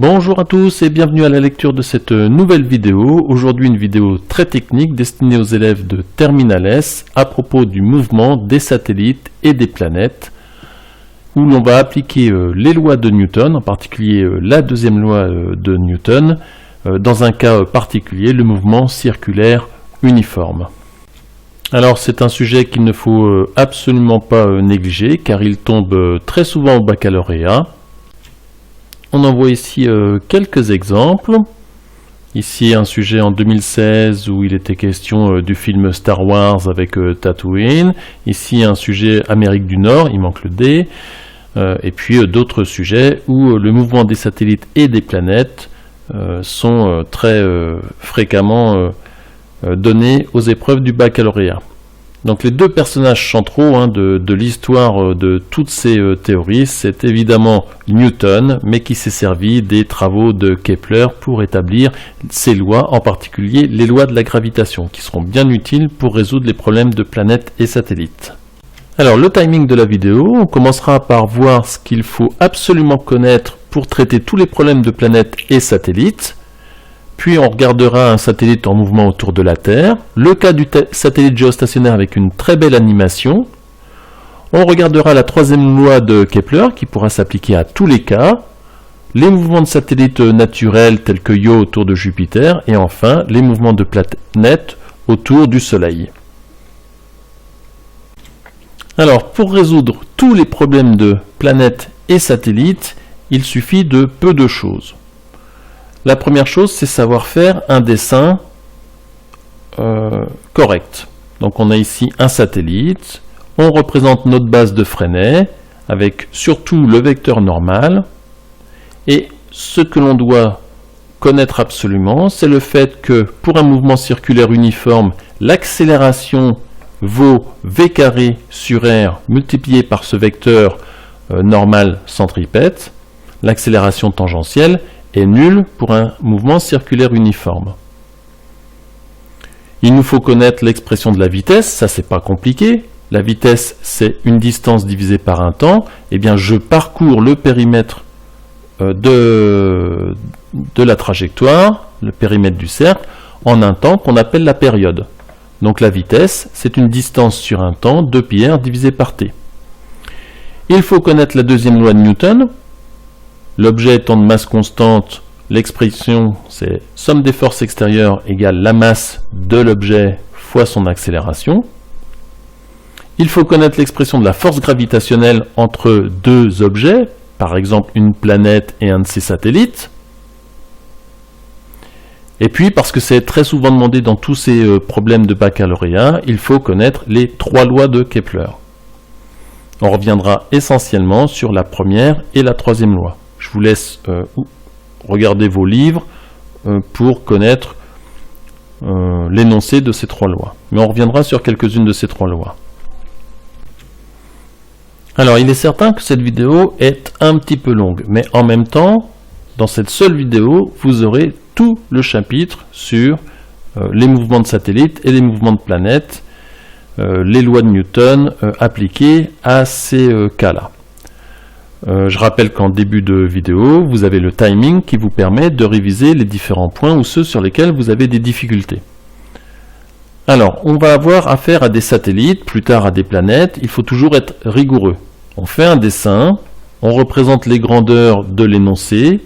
Bonjour à tous et bienvenue à la lecture de cette nouvelle vidéo. Aujourd'hui une vidéo très technique destinée aux élèves de Terminal S à propos du mouvement des satellites et des planètes, où l'on va appliquer les lois de Newton, en particulier la deuxième loi de Newton, dans un cas particulier, le mouvement circulaire uniforme. Alors c'est un sujet qu'il ne faut absolument pas négliger car il tombe très souvent au baccalauréat. On en voit ici quelques exemples. Ici un sujet en 2016 où il était question du film Star Wars avec Tatooine. Ici un sujet Amérique du Nord, il manque le D. Et puis d'autres sujets où le mouvement des satellites et des planètes sont très fréquemment donnés aux épreuves du baccalauréat. Donc les deux personnages centraux de l'histoire de toutes ces théories, c'est évidemment Newton, mais qui s'est servi des travaux de Kepler pour établir ces lois, en particulier les lois de la gravitation, qui seront bien utiles pour résoudre les problèmes de planètes et satellites. Alors le timing de la vidéo, on commencera par voir ce qu'il faut absolument connaître pour traiter tous les problèmes de planètes et satellites. Puis on regardera un satellite en mouvement autour de la Terre, le cas du satellite géostationnaire avec une très belle animation. On regardera la troisième loi de Kepler qui pourra s'appliquer à tous les cas, les mouvements de satellites naturels tels que Io autour de Jupiter, et enfin les mouvements de planètes autour du Soleil. Alors pour résoudre tous les problèmes de planètes et satellites, il suffit de peu de choses. La première chose, c'est savoir faire un dessin correct. Donc on a ici un satellite, on représente notre base de Fresnel, avec surtout le vecteur normal, et ce que l'on doit connaître absolument, c'est le fait que pour un mouvement circulaire uniforme, l'accélération vaut v carré sur r multiplié par ce vecteur normal centripète, l'accélération tangentielle, est nulle pour un mouvement circulaire uniforme. Il nous faut connaître l'expression de la vitesse, ça c'est pas compliqué. La vitesse c'est une distance divisée par un temps. Eh bien je parcours le périmètre de la trajectoire, le périmètre du cercle, en un temps qu'on appelle la période. Donc la vitesse c'est une distance sur un temps, 2πr divisé par t. Il faut connaître la deuxième loi de Newton. L'objet étant de masse constante, l'expression c'est somme des forces extérieures égale la masse de l'objet fois son accélération. Il faut connaître l'expression de la force gravitationnelle entre deux objets, par exemple une planète et un de ses satellites. Et puis, parce que c'est très souvent demandé dans tous ces problèmes de baccalauréat, il faut connaître les trois lois de Kepler. On reviendra essentiellement sur la première et la troisième loi. Je vous laisse regarder vos livres pour connaître l'énoncé de ces trois lois. Mais on reviendra sur quelques-unes de ces trois lois. Alors, il est certain que cette vidéo est un petit peu longue, mais en même temps, dans cette seule vidéo, vous aurez tout le chapitre sur les mouvements de satellites et les mouvements de planètes, les lois de Newton appliquées à ces cas-là. Je rappelle qu'en début de vidéo, vous avez le timing qui vous permet de réviser les différents points ou ceux sur lesquels vous avez des difficultés. Alors, on va avoir affaire à des satellites, plus tard à des planètes, il faut toujours être rigoureux. On fait un dessin, on représente les grandeurs de l'énoncé.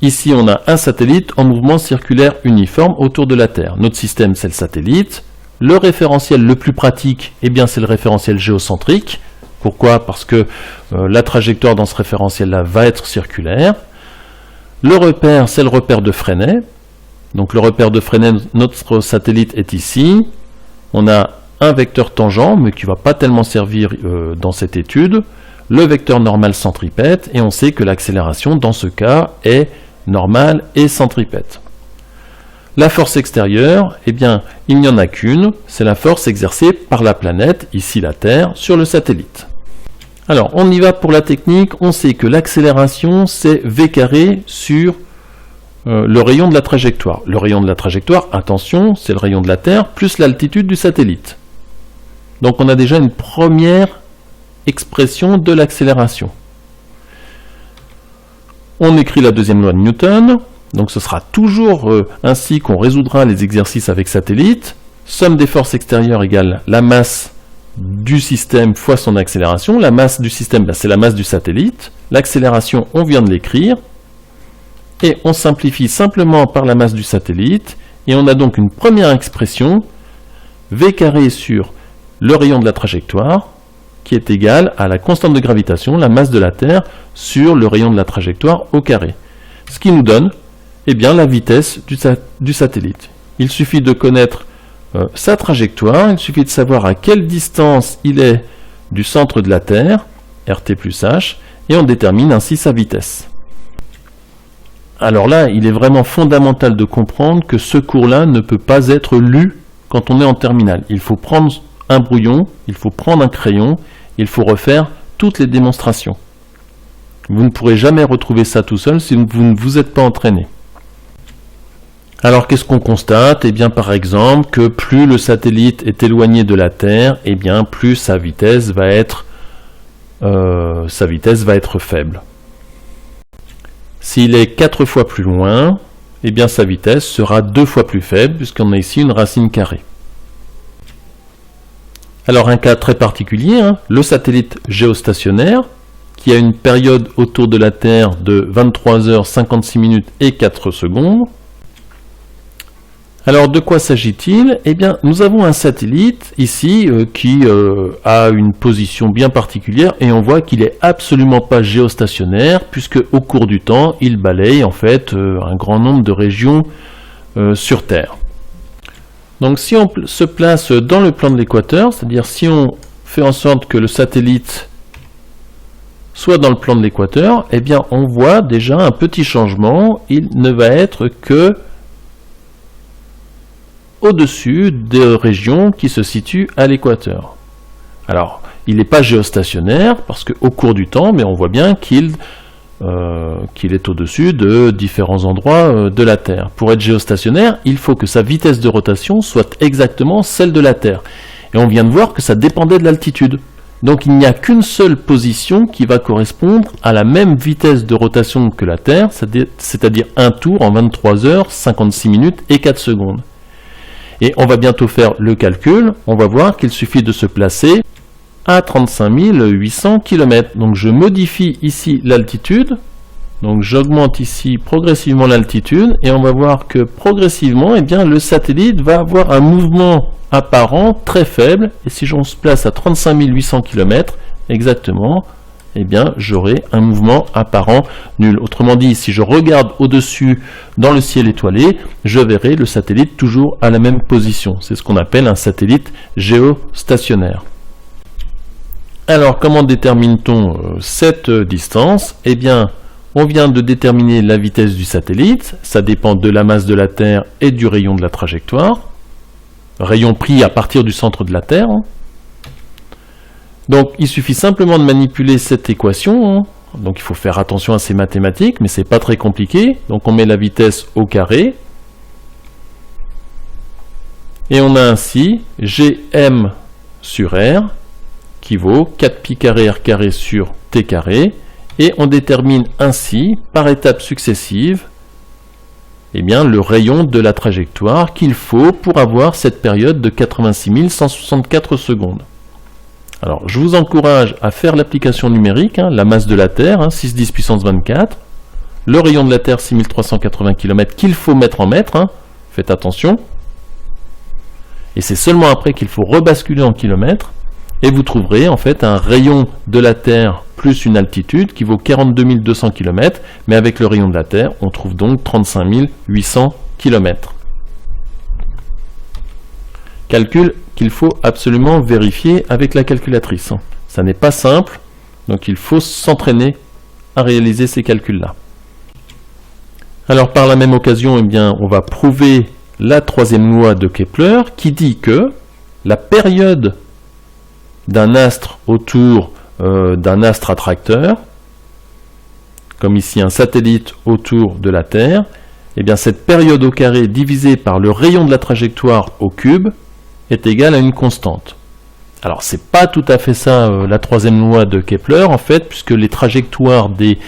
Ici, on a un satellite en mouvement circulaire uniforme autour de la Terre. Notre système, c'est le satellite. Le référentiel le plus pratique, eh bien, c'est le référentiel géocentrique. Pourquoi? Parce que la trajectoire dans ce référentiel-là va être circulaire. Le repère, c'est le repère de Fresnel. Donc le repère de Fresnel, notre satellite est ici. On a un vecteur tangent, mais qui ne va pas tellement servir dans cette étude. Le vecteur normal centripète, et on sait que l'accélération, dans ce cas, est normale et centripète. La force extérieure, eh bien, il n'y en a qu'une, c'est la force exercée par la planète, ici la Terre, sur le satellite. Alors, on y va pour la technique, on sait que l'accélération, c'est v carré sur le rayon de la trajectoire. Le rayon de la trajectoire, attention, c'est le rayon de la Terre, plus l'altitude du satellite. Donc on a déjà une première expression de l'accélération. On écrit la deuxième loi de Newton. Donc ce sera toujours ainsi qu'on résoudra les exercices avec satellite. Somme des forces extérieures égale la masse du système fois son accélération. La masse du système, c'est la masse du satellite. L'accélération, on vient de l'écrire. Et on simplifie simplement par la masse du satellite. Et on a donc une première expression, v carré sur le rayon de la trajectoire, qui est égal à la constante de gravitation, la masse de la Terre, sur le rayon de la trajectoire au carré. Ce qui nous donne la vitesse du satellite. Il suffit de connaître sa trajectoire, il suffit de savoir à quelle distance il est du centre de la Terre, RT plus H, et on détermine ainsi sa vitesse. Alors là, il est vraiment fondamental de comprendre que ce cours-là ne peut pas être lu quand on est en terminale. Il faut prendre un brouillon, il faut prendre un crayon, il faut refaire toutes les démonstrations. Vous ne pourrez jamais retrouver ça tout seul si vous ne vous êtes pas entraîné. Alors qu'est-ce qu'on constate? Eh bien par exemple que plus le satellite est éloigné de la Terre, eh bien plus sa vitesse va être faible. S'il est 4 fois plus loin, eh bien sa vitesse sera 2 fois plus faible puisqu'on a ici une racine carrée. Alors un cas très particulier, le satellite géostationnaire qui a une période autour de la Terre de 23h56 et 4 secondes. Alors de quoi s'agit-il? Eh bien nous avons un satellite ici qui a une position bien particulière et on voit qu'il est absolument pas géostationnaire puisque au cours du temps il balaye en fait un grand nombre de régions sur Terre. Donc si on se place dans le plan de l'équateur, c'est-à-dire si on fait en sorte que le satellite soit dans le plan de l'équateur, eh bien on voit déjà un petit changement, il ne va être que au-dessus des régions qui se situent à l'équateur. Alors, il n'est pas géostationnaire, parce qu'au cours du temps, mais on voit bien qu'il est au-dessus de différents endroits de la Terre. Pour être géostationnaire, il faut que sa vitesse de rotation soit exactement celle de la Terre. Et on vient de voir que ça dépendait de l'altitude. Donc il n'y a qu'une seule position qui va correspondre à la même vitesse de rotation que la Terre, c'est-à-dire un tour en 23h56 et 4 secondes. Et on va bientôt faire le calcul, on va voir qu'il suffit de se placer à 35 800 km. Donc je modifie ici l'altitude, donc j'augmente ici progressivement l'altitude, et on va voir que progressivement, eh bien, le satellite va avoir un mouvement apparent très faible, et si on se place à 35 800 km exactement, eh bien j'aurai un mouvement apparent nul. Autrement dit, si je regarde au-dessus dans le ciel étoilé, je verrai le satellite toujours à la même position. C'est ce qu'on appelle un satellite géostationnaire. Alors comment détermine-t-on cette distance? Eh bien, on vient de déterminer la vitesse du satellite, ça dépend de la masse de la Terre et du rayon de la trajectoire, rayon pris à partir du centre de la Terre. Donc il suffit simplement de manipuler cette équation, donc il faut faire attention à ces mathématiques, mais c'est pas très compliqué. Donc on met la vitesse au carré, et on a ainsi Gm sur R, qui vaut 4 pi carré R carré sur T carré, et on détermine ainsi, par étapes successives, eh bien, le rayon de la trajectoire qu'il faut pour avoir cette période de 86 164 secondes. Alors, je vous encourage à faire l'application numérique, la masse de la Terre, 6 10 puissance 24, le rayon de la Terre, 6380 km, qu'il faut mettre en mètres, faites attention, et c'est seulement après qu'il faut rebasculer en kilomètres, et vous trouverez en fait un rayon de la Terre plus une altitude qui vaut 42 200 km, mais avec le rayon de la Terre, on trouve donc 35 800 km. Calcul qu'il faut absolument vérifier avec la calculatrice. Ça n'est pas simple, donc il faut s'entraîner à réaliser ces calculs-là. Alors par la même occasion, eh bien, on va prouver la troisième loi de Kepler qui dit que la période d'un astre autour d'un astre attracteur, comme ici un satellite autour de la Terre, eh bien cette période au carré divisée par le rayon de la trajectoire au cube est égale à une constante. Alors c'est pas tout à fait ça la troisième loi de Kepler en fait, puisque les trajectoires des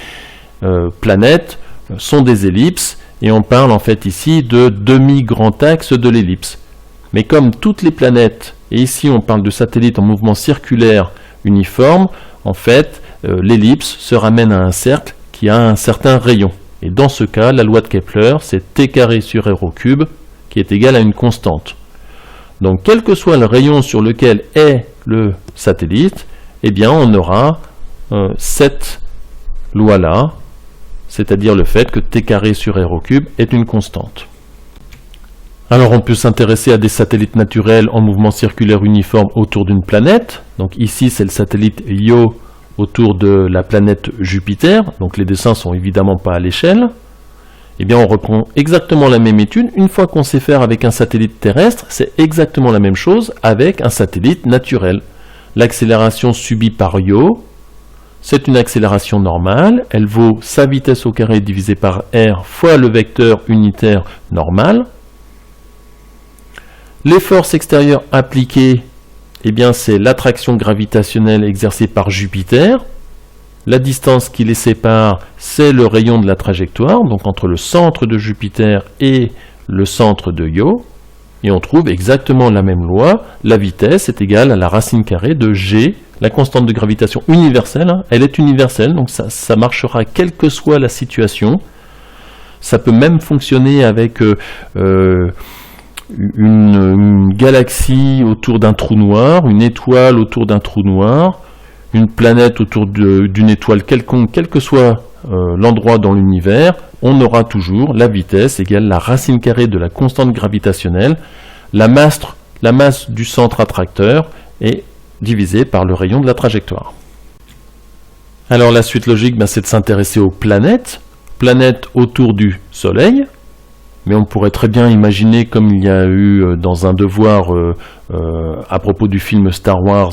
planètes sont des ellipses, et on parle en fait ici de demi-grand axe de l'ellipse. Mais comme toutes les planètes, et ici on parle de satellites en mouvement circulaire uniforme, en fait l'ellipse se ramène à un cercle qui a un certain rayon. Et dans ce cas, la loi de Kepler, c'est t carré sur r au cube, qui est égal à une constante. Donc quel que soit le rayon sur lequel est le satellite, eh bien on aura cette loi-là, c'est-à-dire le fait que t carré sur r au cube est une constante. Alors on peut s'intéresser à des satellites naturels en mouvement circulaire uniforme autour d'une planète. Donc ici c'est le satellite Io autour de la planète Jupiter. Donc les dessins sont évidemment pas à l'échelle. Eh bien on reprend exactement la même étude. Une fois qu'on sait faire avec un satellite terrestre, c'est exactement la même chose avec un satellite naturel. L'accélération subie par Io, c'est une accélération normale. Elle vaut sa vitesse au carré divisé par r fois le vecteur unitaire normal. Les forces extérieures appliquées, eh bien c'est l'attraction gravitationnelle exercée par Jupiter. La distance qui les sépare, c'est le rayon de la trajectoire, donc entre le centre de Jupiter et le centre de Io. Et on trouve exactement la même loi. La vitesse est égale à la racine carrée de g, la constante de gravitation universelle. Elle est universelle, donc ça marchera quelle que soit la situation. Ça peut même fonctionner avec une galaxie autour d'un trou noir, une étoile autour d'un trou noir, une planète autour d'une étoile quelconque, quel que soit l'endroit dans l'univers, on aura toujours la vitesse égale la racine carrée de la constante gravitationnelle, la masse du centre attracteur est divisée par le rayon de la trajectoire. Alors la suite logique, c'est de s'intéresser aux planètes autour du Soleil. Mais on pourrait très bien imaginer, comme il y a eu dans un devoir à propos du film Star Wars,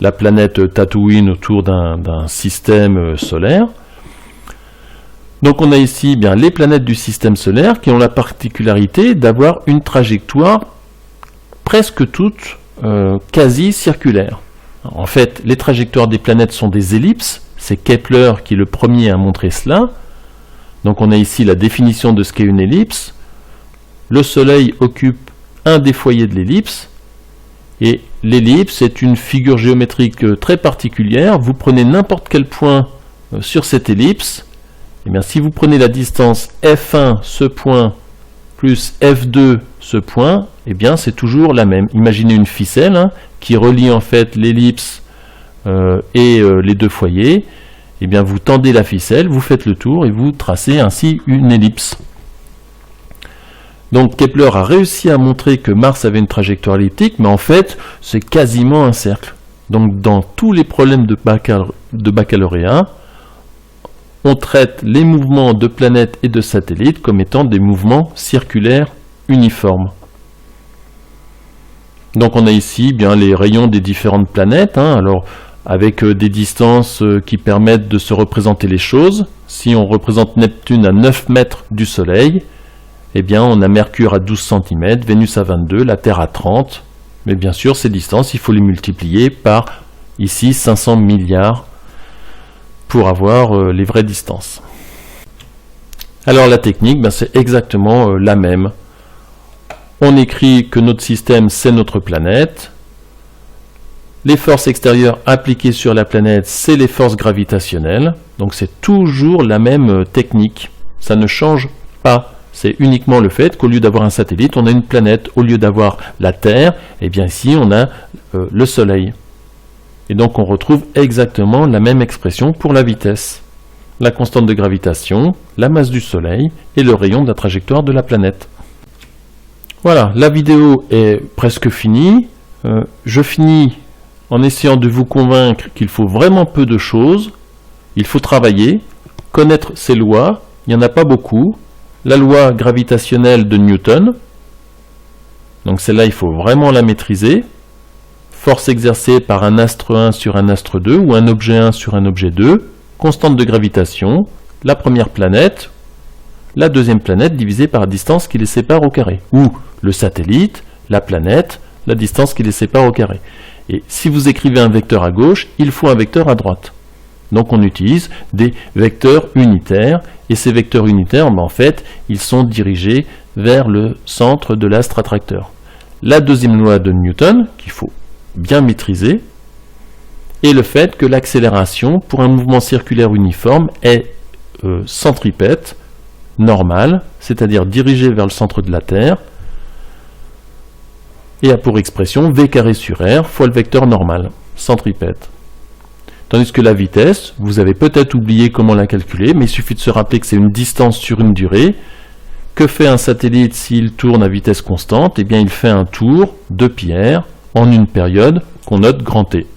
la planète Tatooine autour d'un système solaire. Donc on a ici bien les planètes du système solaire qui ont la particularité d'avoir une trajectoire presque toutes quasi circulaire. En fait, les trajectoires des planètes sont des ellipses. C'est Kepler qui est le premier à montrer cela. Donc on a ici la définition de ce qu'est une ellipse. Le Soleil occupe un des foyers de l'ellipse, et l'ellipse est une figure géométrique très particulière. Vous prenez n'importe quel point sur cette ellipse, et bien si vous prenez la distance F1, ce point, plus F2, ce point, et bien c'est toujours la même. Imaginez une ficelle qui relie en fait l'ellipse et les deux foyers. Et bien vous tendez la ficelle, vous faites le tour, et vous tracez ainsi une ellipse. Donc Kepler a réussi à montrer que Mars avait une trajectoire elliptique, mais en fait, c'est quasiment un cercle. Donc dans tous les problèmes de baccalauréat, on traite les mouvements de planètes et de satellites comme étant des mouvements circulaires uniformes. Donc on a ici bien les rayons des différentes planètes, alors avec des distances qui permettent de se représenter les choses. Si on représente Neptune à 9 mètres du Soleil, eh bien on a Mercure à 12 cm, Vénus à 22, la Terre à 30. Mais bien sûr, ces distances, il faut les multiplier par, ici, 500 milliards pour avoir les vraies distances. Alors la technique, c'est exactement la même. On écrit que notre système, c'est notre planète. Les forces extérieures appliquées sur la planète, c'est les forces gravitationnelles. Donc c'est toujours la même technique. Ça ne change pas. C'est uniquement le fait qu'au lieu d'avoir un satellite, on a une planète. Au lieu d'avoir la Terre, eh bien ici on a le Soleil. Et donc on retrouve exactement la même expression pour la vitesse. La constante de gravitation, la masse du Soleil et le rayon de la trajectoire de la planète. Voilà, la vidéo est presque finie. Je finis en essayant de vous convaincre qu'il faut vraiment peu de choses. Il faut travailler, connaître ces lois, il n'y en a pas beaucoup. La loi gravitationnelle de Newton, donc celle-là il faut vraiment la maîtriser. Force exercée par un astre 1 sur un astre 2 ou un objet 1 sur un objet 2. Constante de gravitation, la première planète, la deuxième planète divisée par la distance qui les sépare au carré. Ou le satellite, la planète, la distance qui les sépare au carré. Et si vous écrivez un vecteur à gauche, il faut un vecteur à droite. Donc on utilise des vecteurs unitaires, et ces vecteurs unitaires, en fait, ils sont dirigés vers le centre de l'astre attracteur. La deuxième loi de Newton, qu'il faut bien maîtriser, est le fait que l'accélération pour un mouvement circulaire uniforme est centripète, normale, c'est-à-dire dirigée vers le centre de la Terre, et a pour expression v carré sur r fois le vecteur normal, centripète. Tandis que la vitesse, vous avez peut-être oublié comment la calculer, mais il suffit de se rappeler que c'est une distance sur une durée. Que fait un satellite s'il tourne à vitesse constante? Eh bien, il fait un tour de Pierre en une période qu'on note grand T.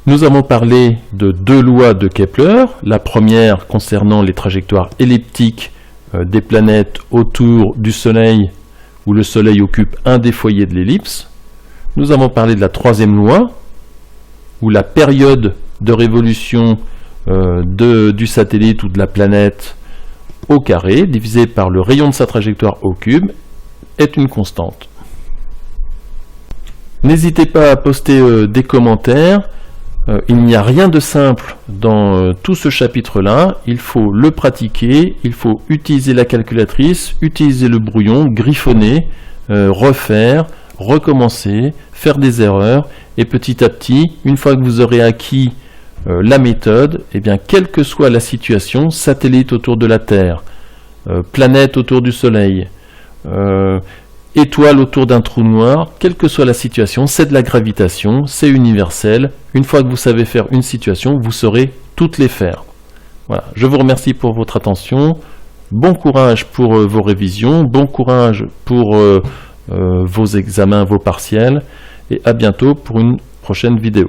Nous avons parlé de deux lois de Kepler. La première concernant les trajectoires elliptiques des planètes autour du Soleil, où le Soleil occupe un des foyers de l'ellipse. Nous avons parlé de la troisième loi, où la période de révolution du satellite ou de la planète au carré, divisé par le rayon de sa trajectoire au cube, est une constante. N'hésitez pas à poster des commentaires. Il n'y a rien de simple dans tout ce chapitre-là. Il faut le pratiquer, il faut utiliser la calculatrice, utiliser le brouillon, griffonner, refaire, recommencer, faire des erreurs, et petit à petit, une fois que vous aurez acquis la méthode, eh bien, quelle que soit la situation, satellite autour de la Terre, planète autour du Soleil, étoile autour d'un trou noir, quelle que soit la situation, c'est de la gravitation, c'est universel. Une fois que vous savez faire une situation, vous saurez toutes les faire. Voilà. Je vous remercie pour votre attention. Bon courage pour vos révisions, bon courage pour vos examens, vos partiels, et à bientôt pour une prochaine vidéo.